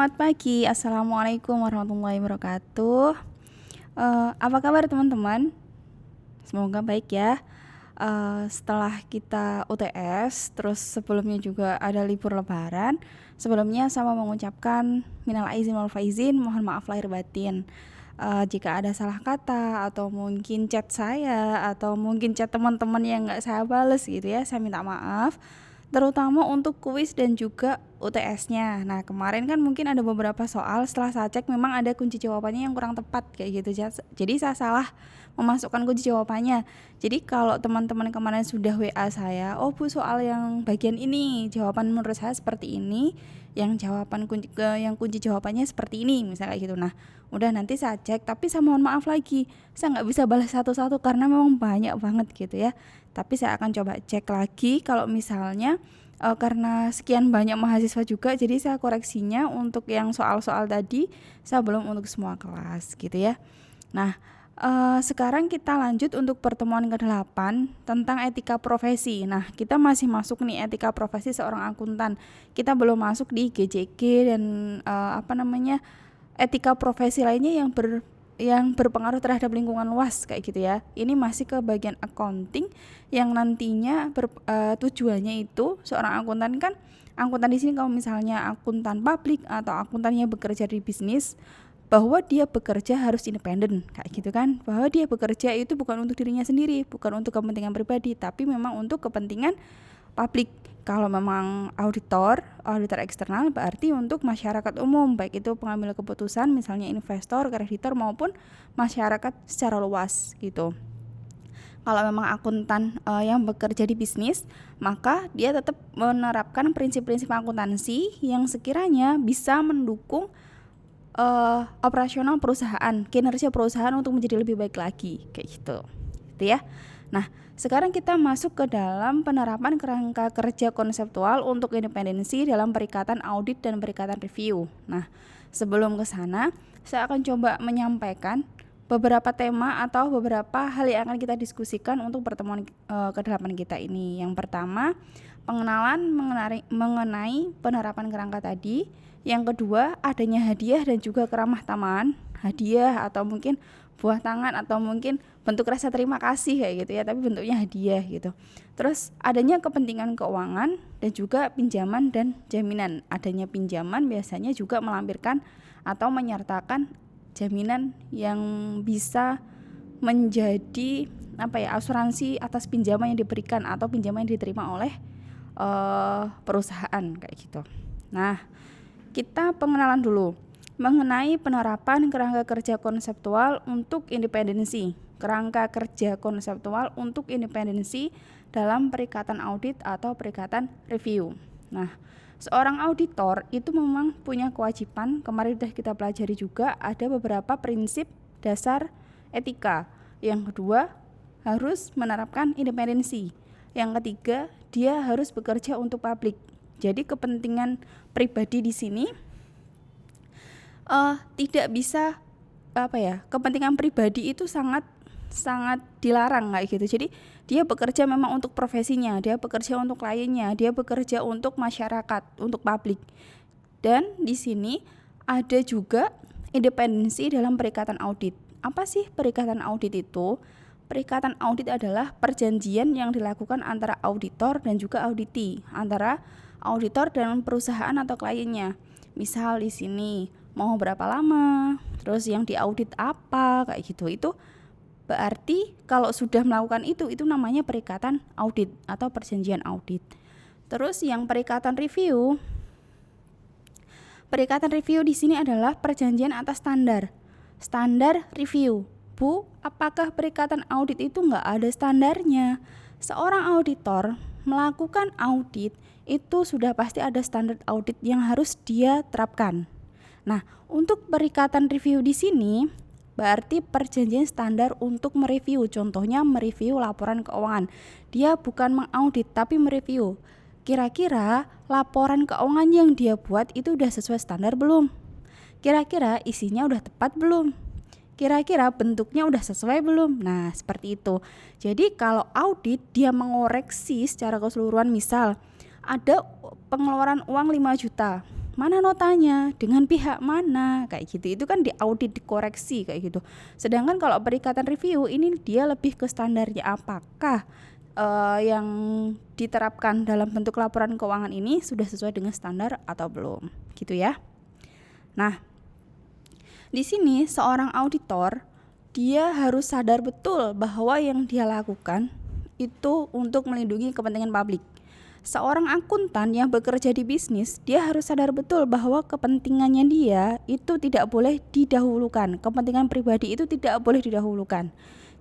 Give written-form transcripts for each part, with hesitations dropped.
Selamat pagi, Assalamualaikum warahmatullahi wabarakatuh. Apa kabar teman-teman? Semoga baik ya. Setelah kita UTS, terus sebelumnya juga ada libur lebaran. Sebelumnya sama mengucapkan minal aizin wal faizin, mohon maaf lahir batin. Jika ada salah kata atau mungkin chat saya atau mungkin chat teman-teman yang nggak saya bales gitu ya, saya minta maaf. Terutama untuk kuis dan juga UTS-nya. Nah, kemarin kan mungkin ada beberapa soal setelah saya cek memang ada kunci jawabannya yang kurang tepat kayak gitu. Jadi saya salah memasukkan kunci jawabannya. Jadi kalau teman-teman kemarin sudah WA saya, "Oh, Bu, soal yang bagian ini, jawaban menurut saya seperti ini, yang kunci jawabannya seperti ini," misalnya kayak gitu. Nah, udah nanti saya cek, tapi saya mohon maaf lagi. Saya nggak bisa balas satu-satu karena memang banyak banget gitu ya. Tapi saya akan coba cek lagi kalau misalnya karena sekian banyak mahasiswa juga, jadi saya koreksinya untuk yang soal-soal tadi saya belum untuk semua kelas gitu ya. Nah, sekarang kita lanjut untuk pertemuan ke-8 tentang etika profesi. Nah, kita masih masuk nih etika profesi seorang akuntan. Kita belum masuk di GJG dan etika profesi lainnya yang berpengaruh terhadap lingkungan luas kayak gitu ya. Ini masih ke bagian accounting yang nantinya tujuannya itu seorang akuntan kan, akuntan di sini kalau misalnya akuntan publik atau akuntan yang bekerja di bisnis, bahwa dia bekerja harus independen kayak gitu kan, bahwa dia bekerja itu bukan untuk dirinya sendiri, bukan untuk kepentingan pribadi, tapi memang untuk kepentingan publik. Kalau memang auditor eksternal berarti untuk masyarakat umum, baik itu pengambil keputusan misalnya investor, kreditor maupun masyarakat secara luas gitu. Kalau memang akuntan yang bekerja di bisnis, maka dia tetap menerapkan prinsip-prinsip akuntansi yang sekiranya bisa mendukung operasional perusahaan, kinerja perusahaan untuk menjadi lebih baik lagi kayak gitu ya. Nah, sekarang kita masuk ke dalam penerapan kerangka kerja konseptual untuk independensi dalam perikatan audit dan perikatan review. Nah, sebelum ke sana, saya akan coba menyampaikan beberapa tema atau beberapa hal yang akan kita diskusikan untuk pertemuan ke-8 kita ini. Yang pertama, pengenalan mengenai penerapan kerangka tadi. Yang kedua, adanya hadiah dan juga keramah tamahan. Hadiah atau mungkin buah tangan atau mungkin bentuk rasa terima kasih kayak gitu ya, tapi bentuknya hadiah gitu. Terus adanya kepentingan keuangan dan juga pinjaman dan jaminan. Adanya pinjaman biasanya juga melampirkan atau menyertakan jaminan yang bisa menjadi asuransi atas pinjaman yang diberikan atau pinjaman yang diterima oleh perusahaan kayak gitu. Nah, kita pengenalan dulu mengenai penerapan kerangka kerja konseptual untuk independensi. Kerangka kerja konseptual untuk independensi dalam perikatan audit atau perikatan review. Nah, seorang auditor itu memang punya kewajiban, kemarin sudah kita pelajari juga, ada beberapa prinsip dasar etika. Yang kedua, harus menerapkan independensi. Yang ketiga, dia harus bekerja untuk publik. Jadi kepentingan pribadi di sini tidak bisa kepentingan pribadi itu sangat dilarang kayak gitu. Jadi dia bekerja memang untuk profesinya, dia bekerja untuk kliennya, dia bekerja untuk masyarakat, untuk publik. Dan di sini ada juga independensi dalam perikatan audit. Apa sih perikatan audit itu? Perikatan audit adalah perjanjian yang dilakukan antara auditor dan juga auditi, antara auditor dan perusahaan atau kliennya. Misal di sini mau berapa lama, terus yang diaudit apa kayak gitu. Itu berarti kalau sudah melakukan itu namanya perikatan audit atau perjanjian audit. Terus yang perikatan review di sini adalah perjanjian atas standar review. Bu, apakah perikatan audit itu nggak ada standarnya? Seorang auditor melakukan audit itu sudah pasti ada standar audit yang harus dia terapkan. Nah, untuk perikatan review di sini berarti perjanjian standar untuk mereview. Contohnya mereview laporan keuangan. Dia bukan mengaudit tapi mereview. Kira-kira laporan keuangan yang dia buat itu udah sesuai standar belum? Kira-kira isinya udah tepat belum? Kira-kira bentuknya udah sesuai belum? Nah, seperti itu. Jadi kalau audit dia mengoreksi secara keseluruhan, misal ada pengeluaran uang 5 juta. mana notanya, dengan pihak mana, kayak gitu. Itu kan diaudit, dikoreksi kayak gitu. Sedangkan kalau perikatan review ini dia lebih ke standarnya, apakah yang diterapkan dalam bentuk laporan keuangan ini sudah sesuai dengan standar atau belum, gitu ya. Nah, di sini seorang auditor dia harus sadar betul bahwa yang dia lakukan itu untuk melindungi kepentingan publik. Seorang akuntan yang bekerja di bisnis, dia harus sadar betul bahwa kepentingannya dia itu tidak boleh didahulukan. Kepentingan pribadi itu tidak boleh didahulukan.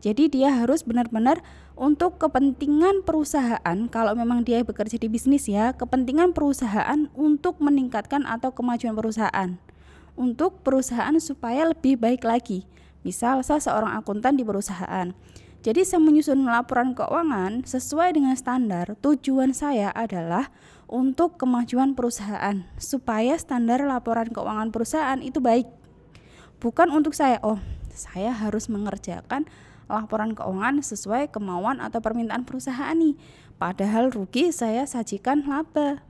Jadi dia harus benar-benar untuk kepentingan perusahaan, kalau memang dia bekerja di bisnis ya, kepentingan perusahaan untuk meningkatkan atau kemajuan perusahaan. Untuk perusahaan supaya lebih baik lagi. Misal saya seorang akuntan di perusahaan. Jadi saya menyusun laporan keuangan sesuai dengan standar. Tujuan saya adalah untuk kemajuan perusahaan, supaya standar laporan keuangan perusahaan itu baik. Bukan untuk saya harus mengerjakan laporan keuangan sesuai kemauan atau permintaan perusahaan nih. Padahal rugi saya sajikan laba.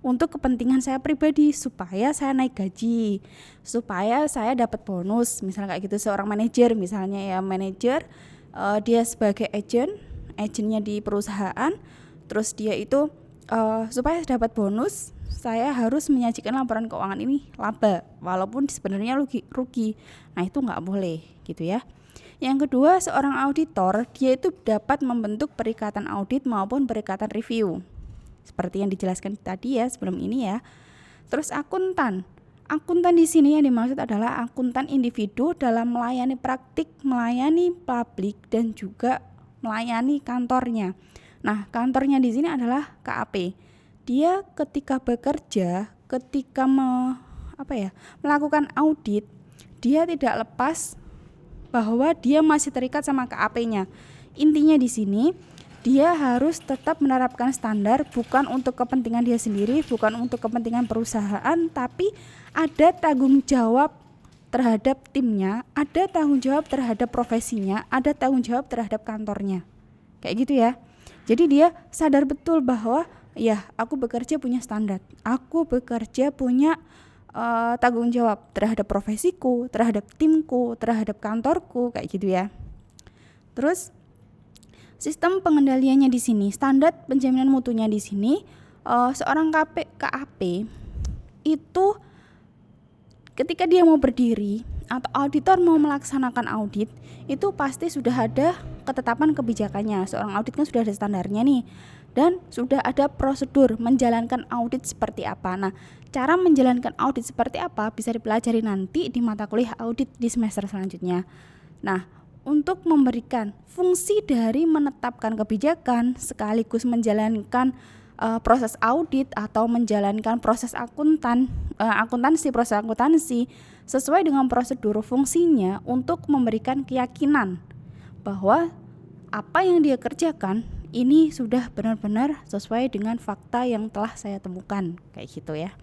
Untuk kepentingan saya pribadi, supaya saya naik gaji, supaya saya dapat bonus, misalnya kayak gitu. Seorang manajer misalnya ya, manajer dia sebagai agennya di perusahaan, terus dia itu supaya dapat bonus, saya harus menyajikan laporan keuangan ini laba, walaupun sebenarnya rugi. Nah itu nggak boleh gitu ya. Yang kedua, seorang auditor dia itu dapat membentuk perikatan audit maupun perikatan review, seperti yang dijelaskan tadi ya sebelum ini ya. Terus akuntan di sini yang dimaksud adalah akuntan individu dalam melayani praktik, melayani publik, dan juga melayani kantornya. Nah, kantornya di sini adalah KAP. Dia ketika bekerja, ketika melakukan audit, dia tidak lepas bahwa dia masih terikat sama KAP-nya. Intinya di sini dia harus tetap menerapkan standar, bukan untuk kepentingan dia sendiri, bukan untuk kepentingan perusahaan, tapi ada tanggung jawab terhadap timnya, ada tanggung jawab terhadap profesinya, ada tanggung jawab terhadap kantornya. Kayak gitu ya. Jadi dia sadar betul bahwa ya aku bekerja punya standar, aku bekerja punya tanggung jawab terhadap profesiku, terhadap timku, terhadap kantorku, kayak gitu ya. Terus sistem pengendaliannya di sini, standar penjaminan mutunya di sini, seorang KAP itu ketika dia mau berdiri atau auditor mau melaksanakan audit, itu pasti sudah ada ketetapan kebijakannya. Seorang audit kan sudah ada standarnya nih, dan sudah ada prosedur menjalankan audit seperti apa. Nah, cara menjalankan audit seperti apa bisa dipelajari nanti di mata kuliah audit di semester selanjutnya. Nah, untuk memberikan fungsi dari menetapkan kebijakan sekaligus menjalankan proses audit atau menjalankan proses akuntansi sesuai dengan prosedur fungsinya untuk memberikan keyakinan bahwa apa yang dia kerjakan ini sudah benar-benar sesuai dengan fakta yang telah saya temukan, kayak gitu ya.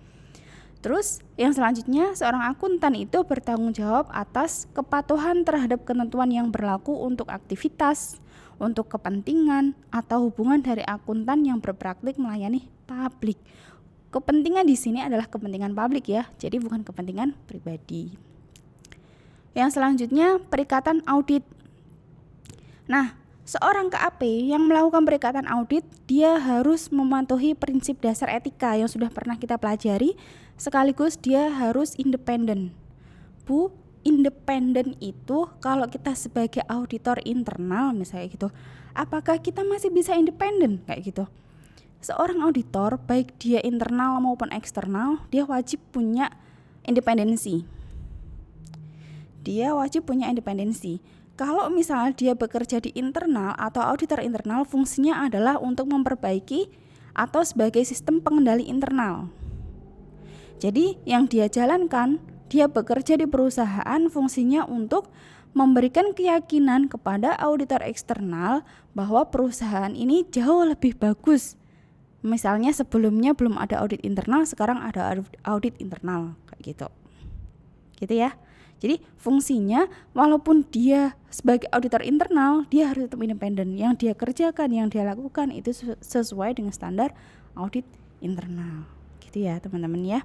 Terus yang selanjutnya, seorang akuntan itu bertanggung jawab atas kepatuhan terhadap ketentuan yang berlaku untuk aktivitas, untuk kepentingan atau hubungan dari akuntan yang berpraktik melayani publik. Kepentingan di sini adalah kepentingan publik ya, jadi bukan kepentingan pribadi. Yang selanjutnya, perikatan audit. Nah, seorang KAP yang melakukan perikatan audit, dia harus mematuhi prinsip dasar etika yang sudah pernah kita pelajari, sekaligus dia harus independen. Independen itu kalau kita sebagai auditor internal misalnya gitu, apakah kita masih bisa independen kayak gitu? Seorang auditor baik dia internal maupun eksternal, dia wajib punya independensi. Kalau misalnya dia bekerja di internal atau auditor internal, fungsinya adalah untuk memperbaiki atau sebagai sistem pengendali internal. Jadi yang dia jalankan, dia bekerja di perusahaan fungsinya untuk memberikan keyakinan kepada auditor eksternal bahwa perusahaan ini jauh lebih bagus. Misalnya sebelumnya belum ada audit internal, sekarang ada audit internal kayak gitu. Gitu ya. Jadi fungsinya walaupun dia sebagai auditor internal, dia harus tetap independen. Yang dia kerjakan, yang dia lakukan itu sesuai dengan standar audit internal. Gitu ya teman-teman ya.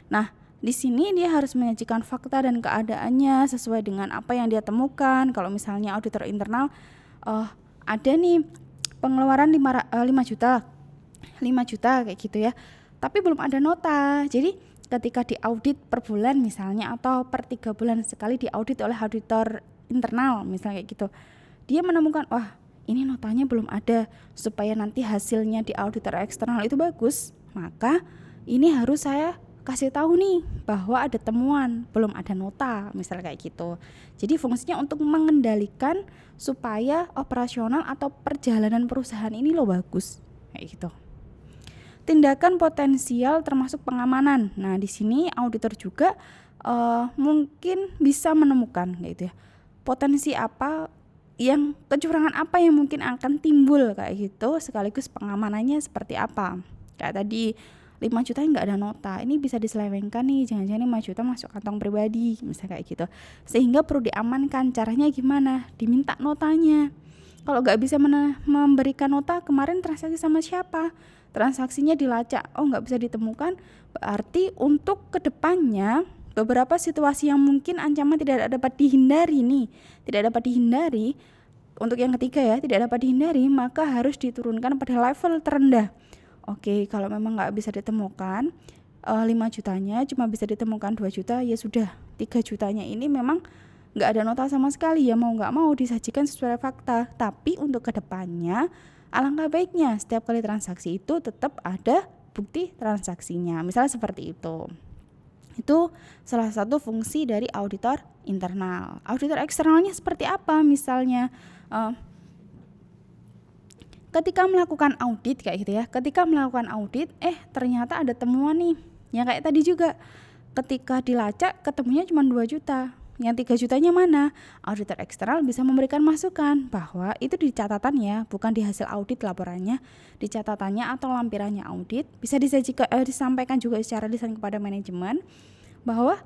Nah, di sini dia harus menyajikan fakta dan keadaannya sesuai dengan apa yang dia temukan. Kalau misalnya auditor internal ada nih pengeluaran 5 juta 5 juta kayak gitu ya, tapi belum ada nota. Jadi ketika diaudit per bulan misalnya atau per 3 bulan sekali diaudit oleh auditor internal misalnya kayak gitu, dia menemukan wah ini notanya belum ada, supaya nanti hasilnya di auditor eksternal itu bagus, maka ini harus saya kasih tahu nih bahwa ada temuan belum ada nota misalnya kayak gitu. Jadi fungsinya untuk mengendalikan supaya operasional atau perjalanan perusahaan ini lo bagus kayak gitu. Tindakan potensial termasuk pengamanan. Nah, di sini auditor juga mungkin bisa menemukan gitu ya. Potensi apa yang kecurangan apa yang mungkin akan timbul kayak gitu, sekaligus pengamanannya seperti apa. Kayak tadi 5 juta nggak ada nota, ini bisa diselewengkan nih, jangan-jangan 5 juta masuk kantong pribadi misalnya kayak gitu, sehingga perlu diamankan. Caranya gimana? Diminta notanya. Kalau nggak bisa memberikan nota, kemarin transaksi sama siapa, transaksinya dilacak, oh nggak bisa ditemukan, berarti untuk kedepannya beberapa situasi yang mungkin ancaman tidak dapat dihindari nih, tidak dapat dihindari, untuk yang ketiga ya, tidak dapat dihindari, maka harus diturunkan pada level terendah. Oke, kalau memang nggak bisa ditemukan 5 jutanya, cuma bisa ditemukan 2 juta, ya sudah, 3 jutanya ini memang nggak ada nota sama sekali, ya mau nggak mau disajikan sesuai fakta. Tapi untuk kedepannya alangkah baiknya setiap kali transaksi itu tetap ada bukti transaksinya, misalnya seperti itu. Itu salah satu fungsi dari auditor internal. Auditor eksternalnya seperti apa? Misalnya ketika melakukan audit kayak gitu ya, ketika melakukan audit ternyata ada temuan nih, yang kayak tadi juga, ketika dilacak ketemunya cuma 2 juta, yang 3 jutanya mana? Auditor eksternal bisa memberikan masukan bahwa itu di catatan ya, bukan di hasil audit laporannya, di catatannya atau lampirannya audit, bisa disampaikan juga secara lisan kepada manajemen bahwa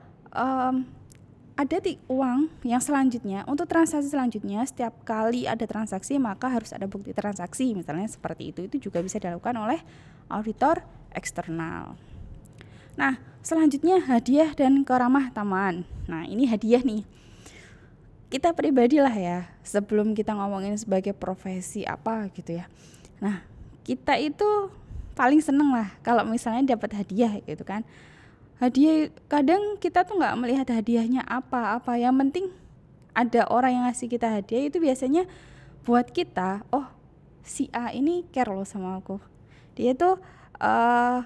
ada uang yang selanjutnya, untuk transaksi selanjutnya setiap kali ada transaksi maka harus ada bukti transaksi, misalnya seperti itu juga bisa dilakukan oleh auditor eksternal. Nah, selanjutnya hadiah dan keramah tamahan. Nah, ini hadiah nih. Kita pribadi lah ya, sebelum kita ngomongin sebagai profesi apa gitu ya. Nah, kita itu paling seneng lah kalau misalnya dapat hadiah gitu kan. Hadiah, kadang kita tuh nggak melihat hadiahnya apa-apa, yang penting ada orang yang ngasih kita hadiah, itu biasanya buat kita, oh si A ini care loh sama aku, dia tuh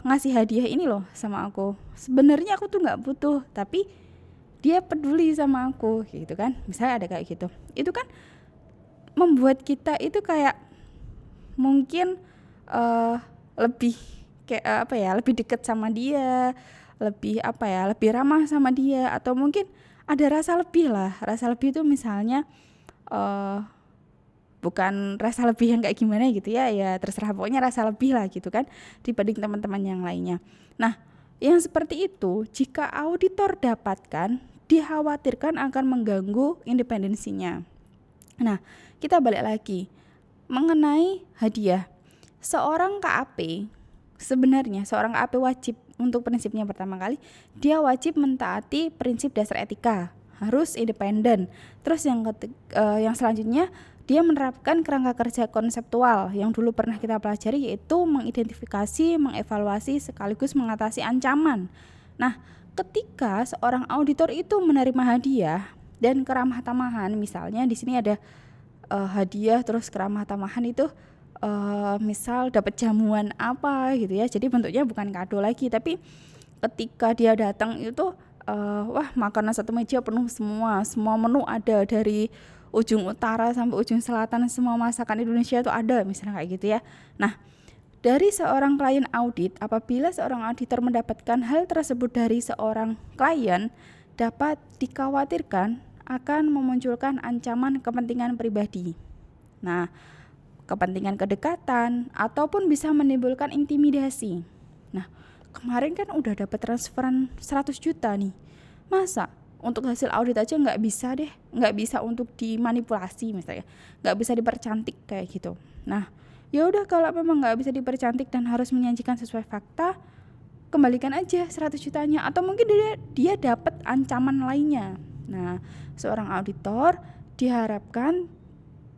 ngasih hadiah ini loh sama aku, sebenarnya aku tuh nggak butuh tapi dia peduli sama aku gitu kan, misalnya ada kayak gitu. Itu kan membuat kita itu kayak mungkin lebih kayak lebih dekat sama dia, lebih lebih ramah sama dia, atau mungkin ada rasa lebih lah. Rasa lebih itu misalnya bukan rasa lebih yang kayak gimana gitu ya, terserah, pokoknya rasa lebih lah gitu kan dibanding teman-teman yang lainnya. Nah, yang seperti itu jika auditor dapatkan, dikhawatirkan akan mengganggu independensinya. Nah, kita balik lagi mengenai hadiah. Seorang KAP wajib, untuk prinsipnya pertama kali dia wajib mentaati prinsip dasar etika, harus independen. Terus yang selanjutnya dia menerapkan kerangka kerja konseptual yang dulu pernah kita pelajari, yaitu mengidentifikasi, mengevaluasi sekaligus mengatasi ancaman. Nah, ketika seorang auditor itu menerima hadiah dan keramah tamahan, misalnya di sini ada hadiah terus keramah tamahan itu misal dapat jamuan apa gitu ya, jadi bentuknya bukan kado lagi, tapi ketika dia datang itu wah makanan satu meja penuh, semua menu ada, dari ujung utara sampai ujung selatan semua masakan Indonesia itu ada, misalnya kayak gitu ya. Nah, dari seorang klien audit, apabila seorang auditor mendapatkan hal tersebut dari seorang klien, dapat dikhawatirkan akan memunculkan ancaman kepentingan pribadi. Nah, kepentingan kedekatan ataupun bisa menimbulkan intimidasi. Nah, kemarin kan udah dapat transferan 100 juta nih. Masa untuk hasil audit aja nggak bisa untuk dimanipulasi misalnya, nggak bisa dipercantik kayak gitu. Nah, ya udah, kalau memang nggak bisa dipercantik dan harus menyajikan sesuai fakta, kembalikan aja 100 jutanya, atau mungkin dia dapat ancaman lainnya. Nah, seorang auditor diharapkan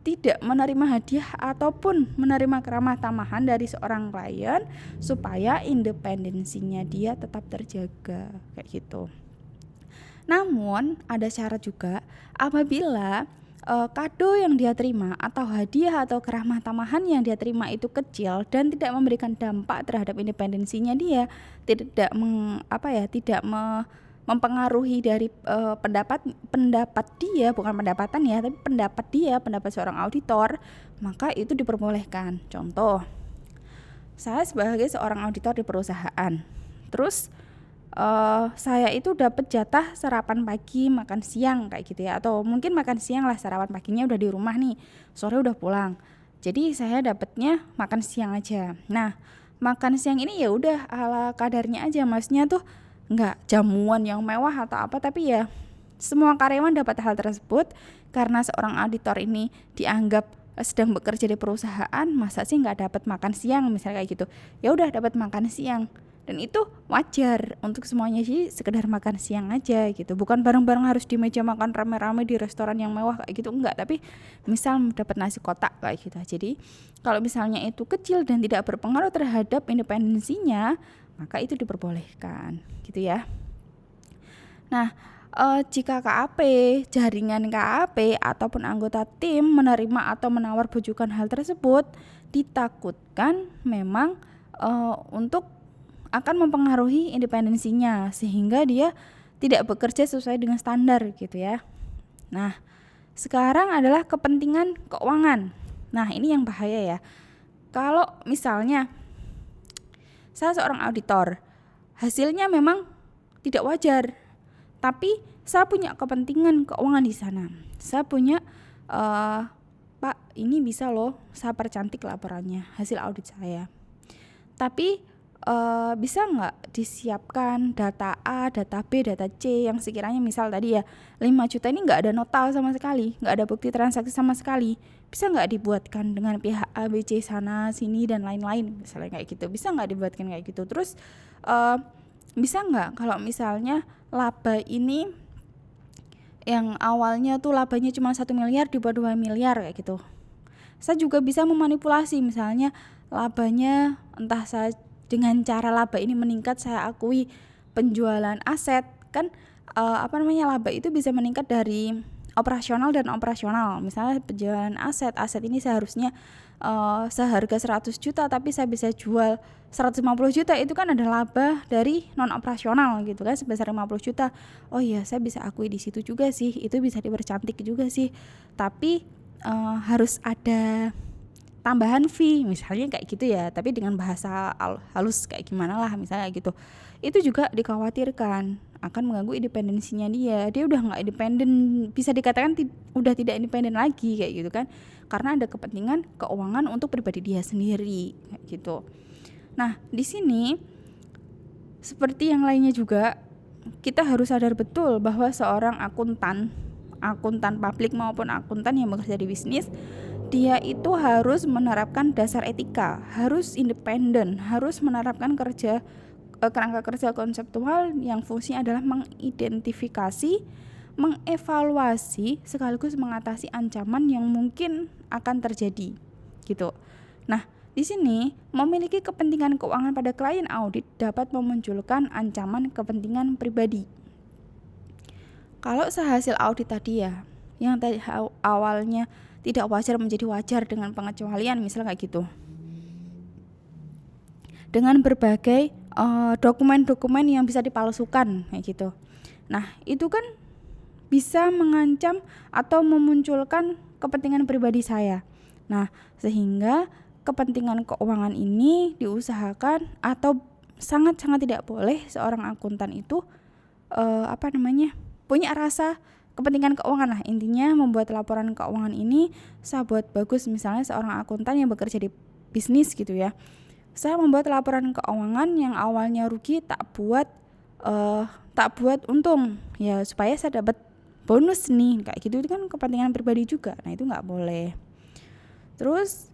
tidak menerima hadiah ataupun menerima keramah tamahan dari seorang klien supaya independensinya dia tetap terjaga kayak gitu. Namun ada syarat juga apabila kado yang dia terima atau hadiah atau keramah tamahan yang dia terima itu kecil dan tidak memberikan dampak terhadap independensinya dia, tidak mempengaruhi dari pendapat dia, bukan pendapatan ya, tapi pendapat seorang auditor, maka itu diperbolehkan. Contoh, saya sebagai seorang auditor di perusahaan, terus saya itu dapat jatah sarapan pagi, makan siang kayak gitu ya, atau mungkin makan siang lah, sarapan paginya udah di rumah nih, sore udah pulang, jadi saya dapatnya makan siang aja. Nah, makan siang ini ya udah ala kadarnya aja, maksudnya tuh nggak jamuan yang mewah atau apa, tapi ya semua karyawan dapat hal tersebut karena seorang auditor ini dianggap sedang bekerja di perusahaan, masa sih nggak dapat makan siang misalnya kayak gitu. Ya udah dapat makan siang, dan itu wajar untuk semuanya sih, sekedar makan siang aja gitu, bukan bareng-bareng harus di meja makan rame-rame di restoran yang mewah kayak gitu, enggak, tapi misal dapat nasi kotak kayak gitu. Jadi kalau misalnya itu kecil dan tidak berpengaruh terhadap independensinya, maka itu diperbolehkan gitu ya. Nah, jika KAP, jaringan KAP ataupun anggota tim menerima atau menawar bujukan hal tersebut, ditakutkan memang untuk akan mempengaruhi independensinya sehingga dia tidak bekerja sesuai dengan standar gitu ya. Nah, sekarang adalah kepentingan keuangan. Nah, ini yang bahaya ya. Kalau misalnya saya seorang auditor, hasilnya memang tidak wajar, tapi saya punya kepentingan keuangan di sana. Saya punya Pak, ini bisa loh saya percantik laporannya, hasil audit saya. Tapi bisa nggak disiapkan data A, data B, data C yang sekiranya misal tadi ya 5 juta ini nggak ada nota sama sekali, nggak ada bukti transaksi sama sekali, bisa nggak dibuatkan dengan pihak A, B, C sana sini dan lain-lain misalnya kayak gitu, bisa nggak dibuatkan kayak gitu. Terus bisa nggak kalau misalnya laba ini yang awalnya tuh labanya cuma 1 miliar dibuat 2 miliar kayak gitu. Saya juga bisa memanipulasi, misalnya labanya entah saya dengan cara laba ini meningkat, saya akui penjualan aset kan, laba itu bisa meningkat dari operasional dan operasional. Misalnya penjualan aset ini seharusnya seharga 100 juta tapi saya bisa jual 150 juta, itu kan ada laba dari non operasional gitu kan sebesar 50 juta. Oh iya, saya bisa akui di situ juga sih, itu bisa dipercantik juga sih, tapi harus ada tambahan fee misalnya kayak gitu ya, tapi dengan bahasa halus kayak gimana lah misalnya gitu. Itu juga dikhawatirkan akan mengganggu independensinya dia udah nggak independen, bisa dikatakan udah tidak independen lagi kayak gitu kan, karena ada kepentingan keuangan untuk pribadi dia sendiri kayak gitu. Nah, di sini seperti yang lainnya juga, kita harus sadar betul bahwa seorang akuntan publik maupun akuntan yang bekerja di bisnis, dia itu harus menerapkan dasar etika, harus independen, harus menerapkan kerangka kerja konseptual yang fungsinya adalah mengidentifikasi, mengevaluasi, sekaligus mengatasi ancaman yang mungkin akan terjadi gitu. Nah, di sini memiliki kepentingan keuangan pada klien audit dapat memunculkan ancaman kepentingan pribadi. Kalau sehasil audit tadi ya, yang tadi awalnya tidak wajar menjadi wajar dengan pengecualian misalnya kayak gitu, dengan berbagai dokumen-dokumen yang bisa dipalsukan kayak gitu. Nah, itu kan bisa mengancam atau memunculkan kepentingan pribadi saya. Nah, sehingga kepentingan keuangan ini diusahakan atau sangat-sangat tidak boleh seorang akuntan itu punya rasa kepentingan keuangan lah. Intinya membuat laporan keuangan ini saya buat bagus, misalnya seorang akuntan yang bekerja di bisnis gitu ya, saya membuat laporan keuangan yang awalnya rugi tak buat untung ya, supaya saya dapat bonus nih kayak gitu. Itu kan kepentingan pribadi juga. Nah, itu nggak boleh. Terus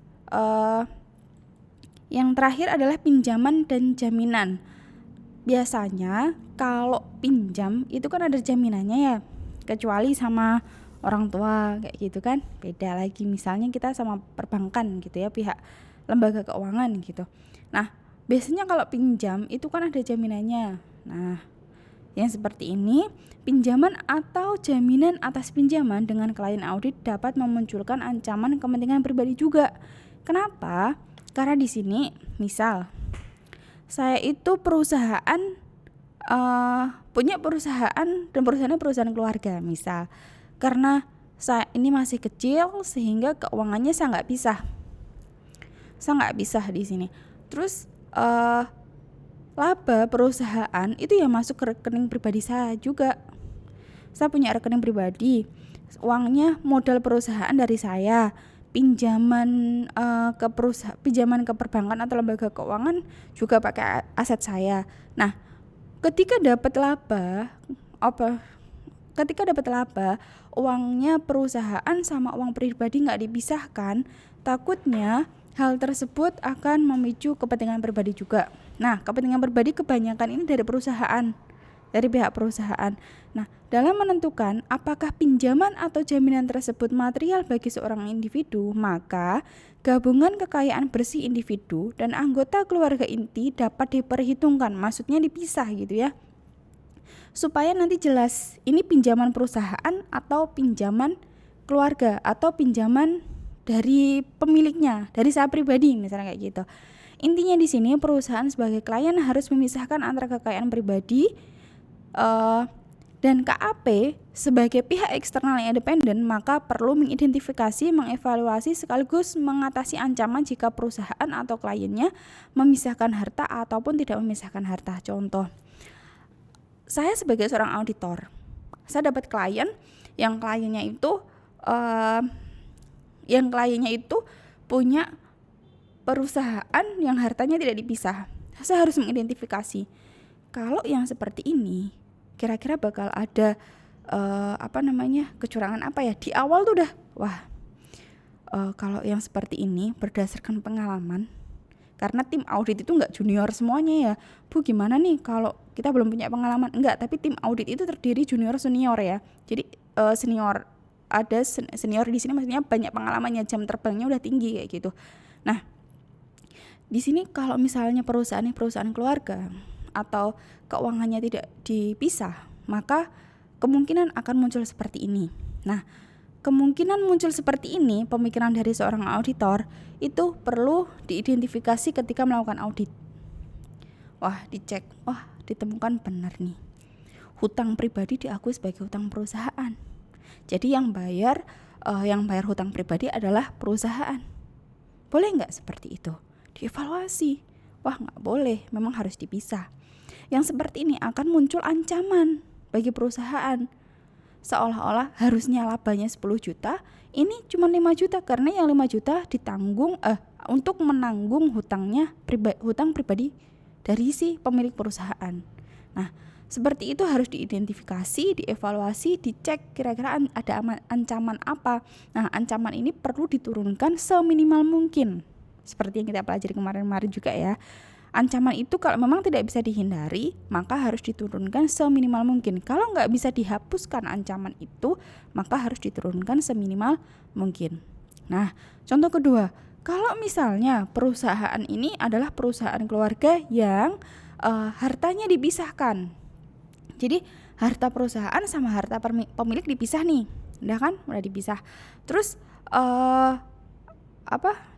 yang terakhir adalah pinjaman dan jaminan. biasanya kalau pinjam itu kan ada jaminannya ya, kecuali sama orang tua kayak gitu kan, beda lagi. Misalnya kita sama perbankan gitu ya, pihak lembaga keuangan gitu. Nah, biasanya kalau pinjam itu kan ada jaminannya. Nah, yang seperti ini, pinjaman atau jaminan atas pinjaman dengan klien audit dapat memunculkan ancaman kepentingan pribadi juga. Kenapa? Karena di sini, misal saya itu perusahaan, punya perusahaan dan perusahaannya perusahaan keluarga misal. Karena saya ini masih kecil sehingga keuangannya saya nggak bisa di sini. Terus laba perusahaan itu ya masuk ke rekening pribadi saya juga. Saya punya rekening pribadi, uangnya modal perusahaan dari saya, pinjaman pinjaman ke perbankan atau lembaga keuangan juga pakai aset saya. Nah, ketika dapat laba, uangnya perusahaan sama uang pribadi nggak dipisahkan, takutnya hal tersebut akan memicu kepentingan pribadi juga. Nah, kepentingan pribadi kebanyakan ini dari pihak perusahaan. Nah, dalam menentukan apakah pinjaman atau jaminan tersebut material bagi seorang individu, maka gabungan kekayaan bersih individu dan anggota keluarga inti dapat diperhitungkan, maksudnya dipisah gitu ya. Supaya nanti jelas ini pinjaman perusahaan atau pinjaman keluarga atau pinjaman dari pemiliknya, dari saya pribadi misalnya kayak gitu. Intinya di sini perusahaan sebagai klien harus memisahkan antara kekayaan pribadi dan KAP sebagai pihak eksternal yang independen, maka perlu mengidentifikasi, mengevaluasi sekaligus mengatasi ancaman jika perusahaan atau kliennya memisahkan harta ataupun tidak memisahkan harta. Contoh, saya sebagai seorang auditor, saya dapat klien yang kliennya itu punya perusahaan yang hartanya tidak dipisah. Saya harus mengidentifikasi kalau yang seperti ini kira-kira bakal ada kecurangan apa ya. Di awal tuh udah kalau yang seperti ini berdasarkan pengalaman, karena tim audit itu nggak junior semuanya ya Bu, gimana nih kalau kita belum punya pengalaman? Enggak, tapi tim audit itu terdiri junior senior ya. Jadi senior, ada senior di sini maksudnya banyak pengalamannya, jam terbangnya udah tinggi kayak gitu. Nah, di sini kalau misalnya perusahaan keluarga atau keuangannya tidak dipisah, maka kemungkinan akan muncul seperti ini. Nah, kemungkinan muncul seperti ini, pemikiran dari seorang auditor itu perlu diidentifikasi ketika melakukan audit. Dicek, ditemukan benar nih, hutang pribadi diakui sebagai hutang perusahaan. Jadi yang bayar hutang pribadi adalah perusahaan. Boleh nggak seperti itu? Dievaluasi. Nggak boleh, memang harus dipisah. Yang seperti ini akan muncul ancaman bagi perusahaan. Seolah-olah harusnya labanya 10 juta, ini cuma 5 juta karena yang 5 juta ditanggung untuk menanggung hutang pribadi dari si pemilik perusahaan. Nah, seperti itu harus diidentifikasi, dievaluasi, dicek kira-kira ada ancaman apa. Nah, ancaman ini perlu diturunkan seminimal mungkin. Seperti yang kita pelajari kemarin-kemarin juga ya. Ancaman itu kalau memang tidak bisa dihindari, maka harus diturunkan seminimal mungkin. Kalau nggak bisa dihapuskan ancaman itu, maka harus diturunkan seminimal mungkin. Nah, contoh kedua, kalau misalnya perusahaan ini adalah perusahaan keluarga yang hartanya dipisahkan. Jadi harta perusahaan sama harta pemilik dipisah nih, udah dipisah. Terus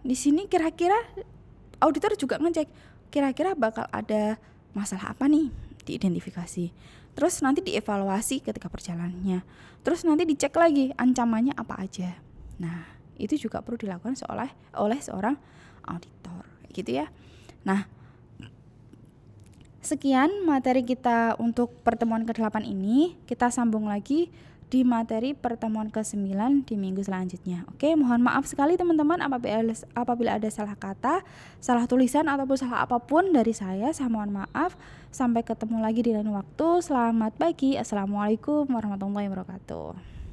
di sini kira-kira auditor juga ngecek kira-kira bakal ada masalah apa nih, diidentifikasi. Terus nanti dievaluasi ketika perjalanannya. Terus nanti dicek lagi ancamannya apa aja. Nah, itu juga perlu dilakukan oleh seorang auditor, gitu ya. Nah, sekian materi kita untuk pertemuan ke-8 ini. Kita sambung lagi di materi pertemuan ke-9 di minggu selanjutnya. Oke, mohon maaf sekali teman-teman apabila ada salah kata, salah tulisan ataupun salah apapun dari saya mohon maaf. Sampai ketemu lagi di lain waktu. Selamat pagi. Assalamualaikum warahmatullahi wabarakatuh.